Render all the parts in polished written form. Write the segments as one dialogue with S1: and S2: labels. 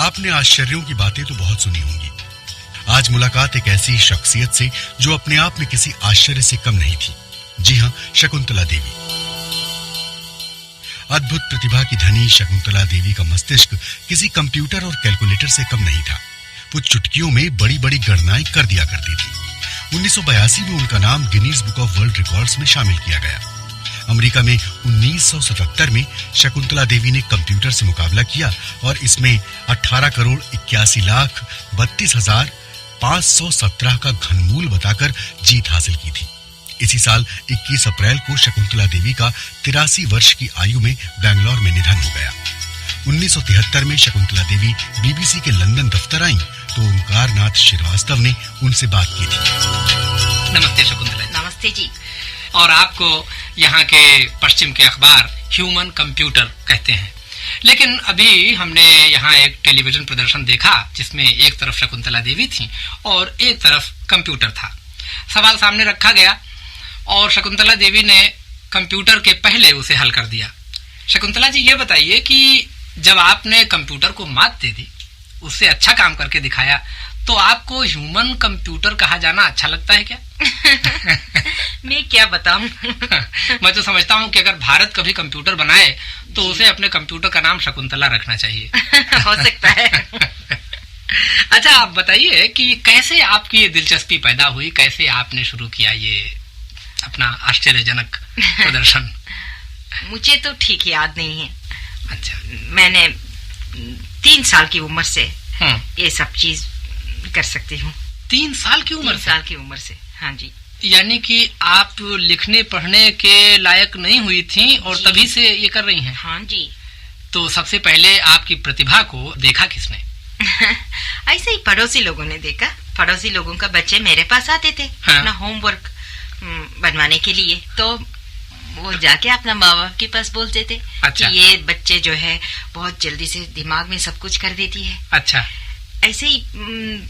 S1: आपने आश्चर्यों की बातें तो बहुत सुनी होंगी। आज मुलाकात एक ऐसी शख्सियत से जो अपने आप में किसी आश्चर्य से कम नहीं थी। जी हाँ, शकुंतला देवी। अद्भुत प्रतिभा की धनी शकुंतला देवी का मस्तिष्क किसी कंप्यूटर और कैलकुलेटर से कम नहीं था। वो चुटकियों में बड़ी बड़ी गणनाएं कर दिया करती थी। 1982 में उनका नाम Guinness book of world records में शामिल किया गया। अमेरिका में 1977 में शकुंतला देवी ने कंप्यूटर से मुकाबला किया और इसमें 18,32,517 का घनमूल बताकर जीत हासिल की थी। इसी साल 21 अप्रैल को शकुंतला देवी का 83 वर्ष की आयु में बैंगलोर में निधन हो गया। 1973 में शकुंतला देवी बीबीसी के लंदन दफ्तर आईं तो ओंकार नाथ श्रीवास्तव ने उनसे बात की थी।
S2: नमस्ते शकुंतला।
S3: नमस्ते जी।
S2: और आपको यहाँ के पश्चिम के अखबार ह्यूमन कंप्यूटर कहते हैं, लेकिन अभी हमने यहाँ एक टेलीविजन प्रदर्शन देखा जिसमें एक तरफ शकुंतला देवी थी और एक तरफ कंप्यूटर था। सवाल सामने रखा गया और शकुंतला देवी ने कंप्यूटर के पहले उसे हल कर दिया। शकुंतला जी, ये बताइए कि जब आपने कंप्यूटर को मात दे दी, उससे अच्छा काम करके दिखाया, तो आपको ह्यूमन कंप्यूटर कहा जाना अच्छा लगता है क्या?
S3: मैं क्या बताऊं?
S2: मैं तो समझता हूँ कि अगर भारत कभी कंप्यूटर बनाए तो उसे अपने कंप्यूटर का नाम शकुंतला रखना चाहिए।
S3: हो सकता है।
S2: अच्छा, आप बताइए कि कैसे आपकी ये दिलचस्पी पैदा हुई, कैसे आपने शुरू किया ये अपना आश्चर्यजनक प्रदर्शन?
S3: मुझे तो ठीक याद नहीं है।
S2: अच्छा।
S3: मैंने 3 साल की उम्र से ये सब चीज कर सकती हूँ।
S2: 3 साल की उम्र?
S3: 3 साल की उम्र से, हाँ जी।
S2: यानी कि आप लिखने पढ़ने के लायक नहीं हुई थी और तभी से ये कर रही हैं?
S3: हाँ जी।
S2: तो सबसे पहले आपकी प्रतिभा को देखा किसने?
S3: ऐसे ही पड़ोसी लोगों ने देखा। पड़ोसी लोगों का बच्चे मेरे पास आते थे अपना होमवर्क बनवाने के लिए, तो वो जाके अपना माँ बाप के पास बोलते थे।
S2: अच्छा।
S3: कि ये बच्चे जो है बहुत जल्दी से दिमाग में सब कुछ कर देती है।
S2: अच्छा।
S3: ऐसे ही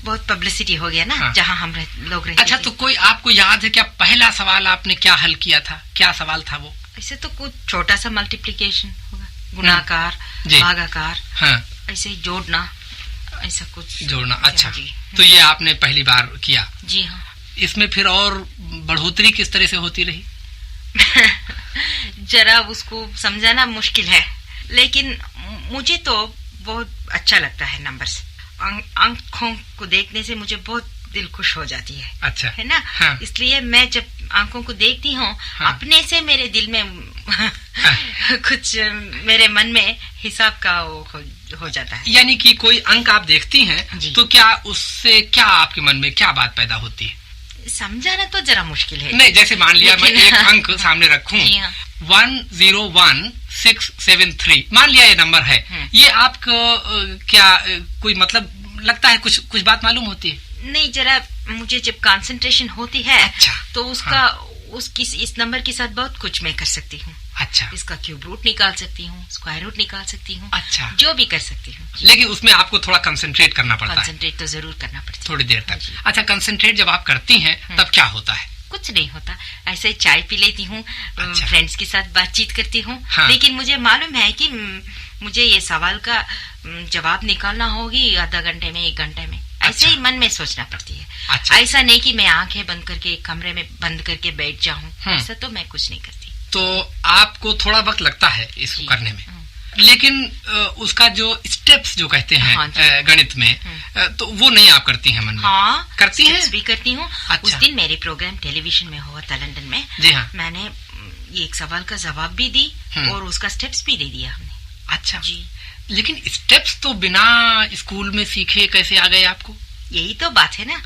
S3: बहुत पब्लिसिटी हो गया ना। जहाँ हम लोग रहते
S2: अच्छा, तो कोई आपको याद है क्या पहला सवाल आपने क्या हल किया था? क्या सवाल था वो?
S3: ऐसे तो कुछ छोटा सा मल्टीप्लिकेशन होगा, गुणाकार, भागाकार, ऐसे ही जोड़ना, ऐसा कुछ
S2: जोड़ना। अच्छा, तो ये आपने पहली बार किया?
S3: जी हाँ।
S2: इसमें फिर और बढ़ोतरी किस तरह से होती रही?
S3: जरा उसको समझाना मुश्किल है, लेकिन मुझे तो बहुत अच्छा लगता है नंबर्स। आंखों को देखने से मुझे बहुत दिल खुश हो जाती है।
S2: अच्छा।
S3: है ना? हाँ। इसलिए मैं जब आंखों को देखती हूँ, हाँ। अपने से मेरे दिल में कुछ मेरे मन में हिसाब का हो जाता है।
S2: यानी कि कोई अंक आप देखती हैं तो क्या उससे क्या आपके मन में क्या बात पैदा होती है?
S3: समझाना तो जरा मुश्किल है।
S2: नहीं, जैसे मान लिया मैं एक अंक सामने रखूं, 101,673, मान लिया ये नंबर है, ये आपको क्या कोई मतलब लगता है, कुछ बात मालूम होती है?
S3: नहीं, जरा मुझे जब कंसंट्रेशन होती है,
S2: अच्छा,
S3: तो उसका इस नंबर के साथ बहुत कुछ मैं कर सकती हूँ।
S2: अच्छा। इसका
S3: क्यूब रूट निकाल सकती हूँ, स्क्वायर रूट निकाल सकती हूँ।
S2: अच्छा।
S3: जो भी कर सकती हूँ,
S2: लेकिन उसमें आपको थोड़ा कंसंट्रेट करना पड़ता है।
S3: कंसंट्रेट तो जरूर करना पड़ता है,
S2: थोड़ी देर तक। अच्छा, कंसंट्रेट जब आप करती हैं तब क्या होता है?
S3: कुछ नहीं होता, ऐसे चाय पी लेती हूँ। अच्छा। फ्रेंड्स के साथ बातचीत करती हूँ।
S2: हाँ।
S3: लेकिन मुझे मालूम है कि मुझे ये सवाल का जवाब निकालना होगी आधा घंटे में, 1 घंटे में। ऐसे ही मन में सोचना पड़ती है।
S2: अच्छा।
S3: ऐसा नहीं कि मैं आंखें बंद करके एक कमरे में बंद करके बैठ जाऊं, ऐसा तो मैं कुछ नहीं करती।
S2: तो आपको थोड़ा वक्त लगता है इसको करने में, लेकिन उसका जो स्टेप्स जो कहते हैं गणित में, तो वो नहीं आप करती हैं मन में?
S3: हाँ,
S2: करती हैं?
S3: भी करती हूँ।
S2: अच्छा।
S3: उस दिन मेरी प्रोग्राम टेलीविजन में हुआ था लंदन में।
S2: जी हाँ।
S3: मैंने एक सवाल का जवाब भी दी और उसका स्टेप्स भी दे दिया हमने।
S2: अच्छा जी। लेकिन स्टेप्स तो बिना स्कूल में सीखे कैसे आ गए आपको?
S3: यही तो बात है ना।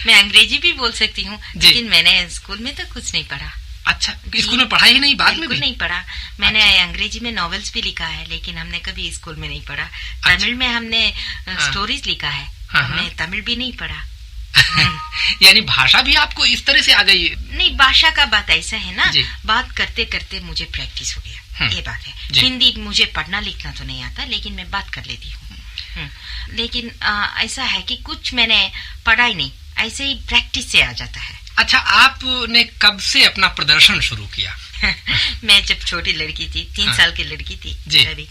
S3: मैं अंग्रेजी भी बोल सकती हूँ, लेकिन मैंने स्कूल में तो कुछ नहीं पढ़ा।
S2: अच्छा, स्कूल में पढ़ा ही नहीं? बाद में भी
S3: नहीं पढ़ा। मैंने अंग्रेजी में नॉवेल्स भी लिखा है, लेकिन हमने कभी स्कूल में नहीं पढ़ा। तमिल में हमने स्टोरीज लिखा है, हमने तमिल भी नहीं पढ़ा।
S2: यानी भाषा भी आपको इस तरह से आ गई?
S3: नहीं, भाषा का बात ऐसा है ना, बात करते करते मुझे प्रैक्टिस हो गया, ये बात है। हिंदी मुझे पढ़ना लिखना तो नहीं आता, लेकिन मैं बात कर लेती हूँ। लेकिन ऐसा है कि कुछ मैंने पढ़ा ही नहीं, ऐसे ही प्रैक्टिस से आ जाता है।
S2: अच्छा, आपने कब से अपना प्रदर्शन शुरू किया?
S3: मैं जब छोटी लड़की थी, 3 साल की लड़की थी, तभी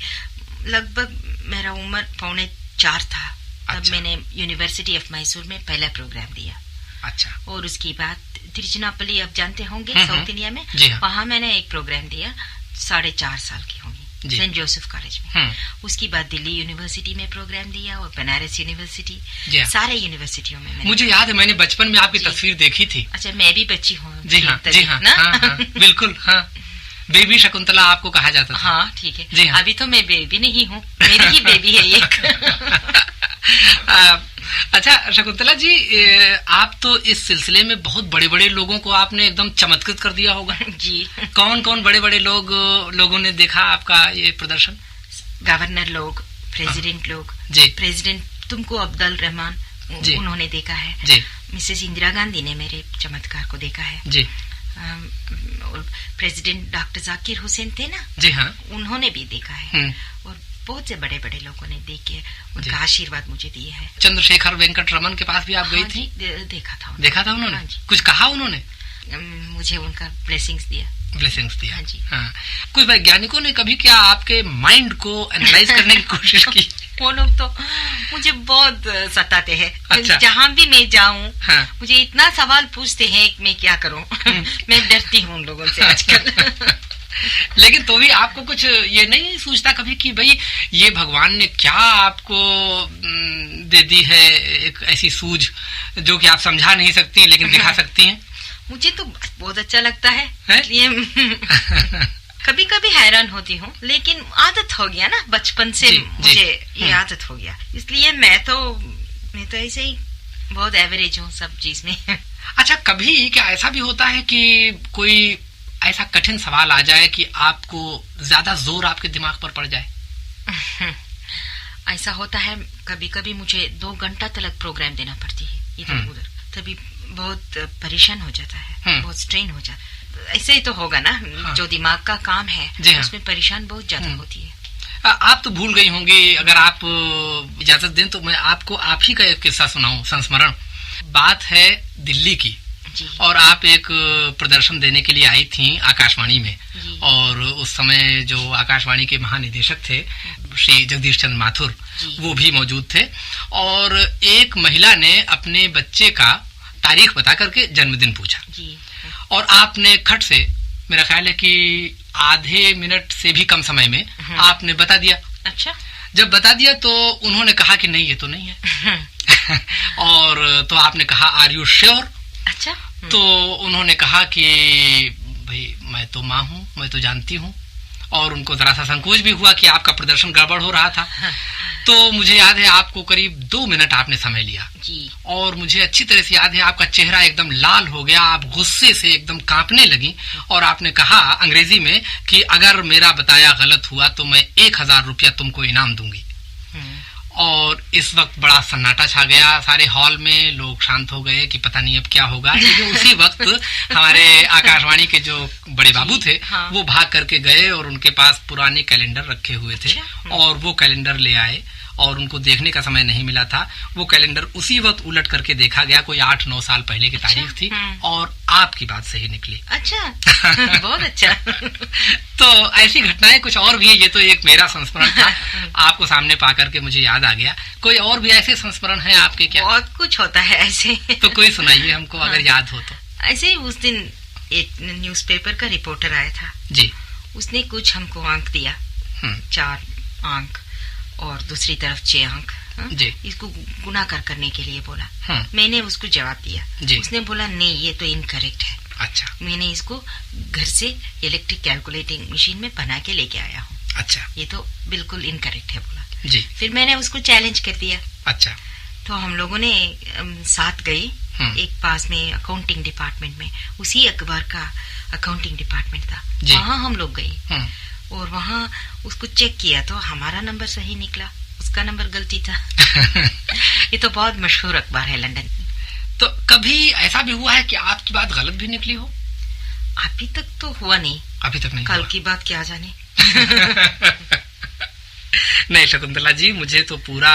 S3: लगभग मेरा उम्र 3.25 था तब
S2: अच्छा।
S3: मैंने यूनिवर्सिटी ऑफ मैसूर में पहला प्रोग्राम दिया।
S2: अच्छा।
S3: और उसके बाद तिरुचिरापल्ली आप जानते होंगे साउथ इंडिया में, वहाँ मैंने एक प्रोग्राम दिया 4.5 साल की होंगी सेंट जोसेफ कॉलेज में। उसके बाद दिल्ली यूनिवर्सिटी में प्रोग्राम दिया और बनारस यूनिवर्सिटी, सारे यूनिवर्सिटियों में।
S2: मुझे याद है मैंने बचपन में आपकी तस्वीर देखी थी।
S3: अच्छा, मैं भी बच्ची हूँ।
S2: जी हाँ, जी हाँ, हाँ, बिल्कुल। हाँ, बेबी शकुंतला आपको कहा जाता था।
S3: हाँ, ठीक है।
S2: जी हाँ।
S3: अभी तो मैं बेबी नहीं हूँ, मेरी ही बेबी है एक।
S2: अच्छा शकुंतला जी, आप तो इस सिलसिले में बहुत बड़े बड़े लोगों को आपने एकदम चमत्कृत कर दिया होगा।
S3: जी।
S2: कौन कौन बड़े बड़े लोगों ने देखा आपका ये प्रदर्शन?
S3: गवर्नर लोग, प्रेसिडेंट लोग
S2: जी।
S3: प्रेसिडेंट तुमको अब्दुल रहमान उन्होंने देखा है
S2: जी।
S3: मिसेस इंदिरा गांधी ने मेरे चमत्कार को देखा है
S2: जी।
S3: प्रेसिडेंट डॉक्टर जाकिर हुसैन थे ना,
S2: जी हाँ,
S3: उन्होंने भी देखा है। और बहुत से बड़े बड़े लोगों ने देख के उनका आशीर्वाद मुझे दिया है।
S2: चंद्रशेखर वेंकट रमन के पास भी आप गई थी?
S3: देखा था
S2: उन्होंने। हाँ, कुछ कहा उन्होंने?
S3: मुझे उनका ब्लेसिंग्स दिया।
S2: हाँ जी। हाँ। कुछ वैज्ञानिकों ने कभी क्या आपके माइंड को एनालाइज करने की कोशिश की?
S3: वो लोग तो मुझे बहुत सताते हैं।
S2: अच्छा।
S3: जहाँ भी मैं जाऊँ
S2: हाँ।
S3: मुझे इतना सवाल पूछते हैं कि मैं क्या करूँ। मैं डरती हूँ उन लोगों से आजकल।
S2: लेकिन तो भी आपको कुछ ये नहीं सोचता कभी कि भाई ये भगवान ने क्या आपको दे दी है एक ऐसी सूझ जो कि आप समझा नहीं सकती लेकिन दिखा सकती हैं?
S3: मुझे तो बहुत अच्छा लगता है, इसलिए कभी कभी हैरान होती हूँ, लेकिन आदत हो गया ना बचपन से। मुझे ये आदत हो गया, इसलिए मैं तो ऐसे ही बहुत एवरेज हूँ सब चीज में।
S2: अच्छा, कभी क्या ऐसा भी होता है कि कोई ऐसा कठिन सवाल आ जाए कि आपको ज्यादा जोर आपके दिमाग पर पड़ जाए?
S3: ऐसा होता है कभी कभी, मुझे 2 घंटा तक प्रोग्राम देना पड़ती है इधर उधर, तभी बहुत परेशान हो जाता है, बहुत स्ट्रेन हो जाता है। ऐसे ही तो होगा ना। हाँ। जो दिमाग का काम है उसमें परेशान बहुत ज्यादा होती है।
S2: आप तो भूल गई होंगी, अगर आप इजाजत दें तो मैं आपको आप ही का एक किस्सा सुनाऊं, संस्मरण। बात है दिल्ली की और आप एक प्रदर्शन देने के लिए आई थी आकाशवाणी में, और उस समय जो आकाशवाणी के महानिदेशक थे श्री जगदीश चंद्र माथुर, वो भी मौजूद थे। और एक महिला ने अपने बच्चे का तारीख बता करके जन्मदिन पूछा और आपने खट से, मेरा ख्याल है कि आधे मिनट से भी कम समय में आपने बता दिया।
S3: अच्छा।
S2: जब बता दिया तो उन्होंने कहा कि नहीं ये तो नहीं है। और तो आपने कहा आर यू श्योर?
S3: अच्छा।
S2: तो उन्होंने कहा कि भाई मैं तो माँ हूँ, मैं तो जानती हूँ। और उनको जरा सा संकोच भी हुआ कि आपका प्रदर्शन गड़बड़ हो रहा था। तो मुझे याद है आपको करीब 2 मिनट आपने समय लिया
S3: जी।
S2: और मुझे अच्छी तरह से याद है आपका चेहरा एकदम लाल हो गया, आप गुस्से से एकदम कांपने लगी और आपने कहा अंग्रेजी में कि अगर मेरा बताया गलत हुआ तो मैं 1000 रुपया तुमको इनाम दूंगी। और इस वक्त बड़ा सन्नाटा छा गया सारे हॉल में, लोग शांत हो गए कि पता नहीं अब क्या होगा। लेकिन उसी वक्त हमारे आकाशवाणी के जो बड़े बाबू थे वो भाग करके गए और उनके पास पुराने कैलेंडर रखे हुए थे और वो कैलेंडर ले आए और उनको देखने का समय नहीं मिला था। वो कैलेंडर उसी वक्त उलट करके देखा गया, कोई 8-9 साल पहले की तारीख थी और आपकी बात सही निकली।
S3: अच्छा। बहुत अच्छा।
S2: तो ऐसी घटनाएं कुछ और भी है, ये तो एक मेरा संस्मरण था आपको सामने पा करके मुझे याद आ गया। कोई और भी ऐसे संस्मरण है आपके क्या?
S3: बहुत कुछ होता है ऐसे।
S2: तो कोई सुनाइए हमको अगर याद हो तो।
S3: ऐसे ही उस दिन एक न्यूज़पेपर का रिपोर्टर आया था
S2: जी,
S3: उसने कुछ हमको अंक दिया, 4 अंक और दूसरी तरफ 6 अंक जी। इसको गुना करने के लिए बोला। मैंने उसको जवाब दिया जी। उसने बोला नहीं ये तो इनकरेक्ट है।
S2: अच्छा।
S3: मैंने इसको घर से इलेक्ट्रिक कैलकुलेटिंग मशीन में बना के लेके आया हूँ।
S2: अच्छा।
S3: ये तो बिल्कुल इनकरेक्ट है बोला
S2: जी।
S3: फिर मैंने उसको चैलेंज कर दिया।
S2: अच्छा।
S3: तो हम लोगों ने साथ गए एक पास में अकाउंटिंग डिपार्टमेंट में, उसी अखबार का अकाउंटिंग डिपार्टमेंट था, वहाँ हम लोग गए और वहाँ उसको चेक किया तो हमारा नंबर सही निकला, उसका नंबर गलती था। ये तो बहुत मशहूर अखबार है लंदन।
S2: तो कभी ऐसा भी हुआ है कि आपकी बात गलत भी निकली हो?
S3: अभी तक तो हुआ नहीं।
S2: अभी तक नहीं?
S3: कल की बात क्या जाने।
S2: नहीं शकुंतला जी, मुझे तो पूरा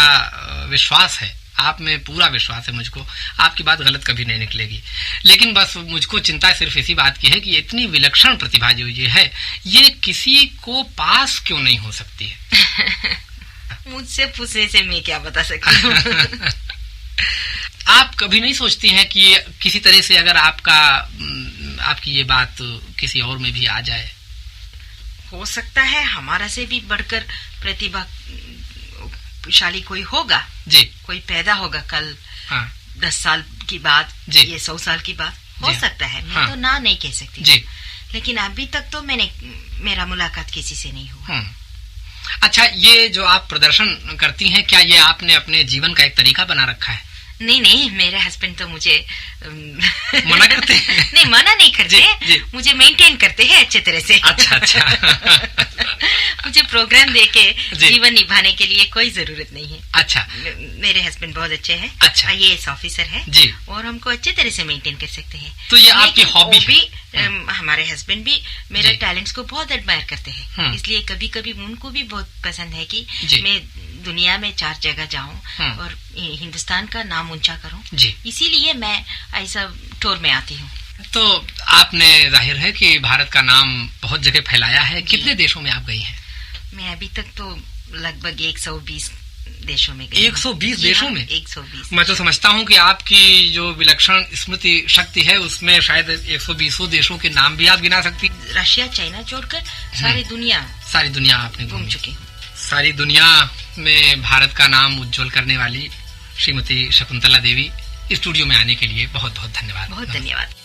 S2: विश्वास है, आप में पूरा विश्वास है मुझको, आपकी बात गलत कभी नहीं निकलेगी। लेकिन बस मुझको चिंता सिर्फ इसी बात की है कि इतनी विलक्षण प्रतिभा जो ये है, ये किसी को पास क्यों नहीं हो सकती है?
S3: मुझसे पूछने से मैं क्या बता सकती हूँ।
S2: आप कभी नहीं सोचती हैं कि किसी तरह से अगर आपकी ये बात किसी और में भी आ जाए?
S3: हो सकता है हमारा से भी बढ़कर प्रतिभाशाली कोई होगा जी, कोई पैदा होगा कल। हाँ। 10 साल की बात, ये 100 साल की बात हो सकता है। मैं तो ना नहीं कह सकती जी। लेकिन अभी तक तो मेरा मुलाकात किसी से नहीं हुआ।
S2: अच्छा, ये जो आप प्रदर्शन करती हैं, क्या ये आपने अपने जीवन का एक तरीका बना रखा है?
S3: नहीं, मेरे हस्बैंड तो मुझे
S2: मना करते हैं?
S3: नहीं, मना नहीं करते जी। मुझे मेंटेन करते हैं अच्छे तरह से।
S2: अच्छा।
S3: मुझे प्रोग्राम देके जीवन निभाने के लिए कोई जरूरत नहीं है।
S2: अच्छा।
S3: मेरे हस्बैंड बहुत अच्छे हैं।
S2: अच्छा।
S3: IAS ऑफिसर है जी, और हमको अच्छे तरह से मेंटेन कर सकते हैं।
S2: तो ये आपकी हॉबी
S3: भी? हमारे हस्बैंड भी मेरे टैलेंट्स को बहुत एडमायर करते हैं, इसलिए कभी कभी उनको भी बहुत पसंद है कि मैं दुनिया में 4 जगह जाऊं और हिंदुस्तान का नाम ऊंचा करूं। इसीलिए मैं ऐसा टूर में आती हूँ।
S2: तो आपने जाहिर है कि भारत का नाम बहुत जगह फैलाया है। कितने देशों में आप गई हैं?
S3: मैं अभी तक तो लगभग 120 देशों में गई।
S2: 120 देशों में?
S3: 120।
S2: मैं तो समझता हूँ कि आपकी जो विलक्षण स्मृति शक्ति है उसमें शायद 120 देशों के नाम भी आप गिना सकती।
S3: रशिया, चाइना छोड़कर सारी दुनिया
S2: आपने
S3: घूम चुकी हूँ।
S2: सारी दुनिया में भारत का नाम उज्जवल करने वाली श्रीमती शकुंतला देवी, स्टूडियो में आने के लिए बहुत बहुत धन्यवाद।
S3: बहुत धन्यवाद।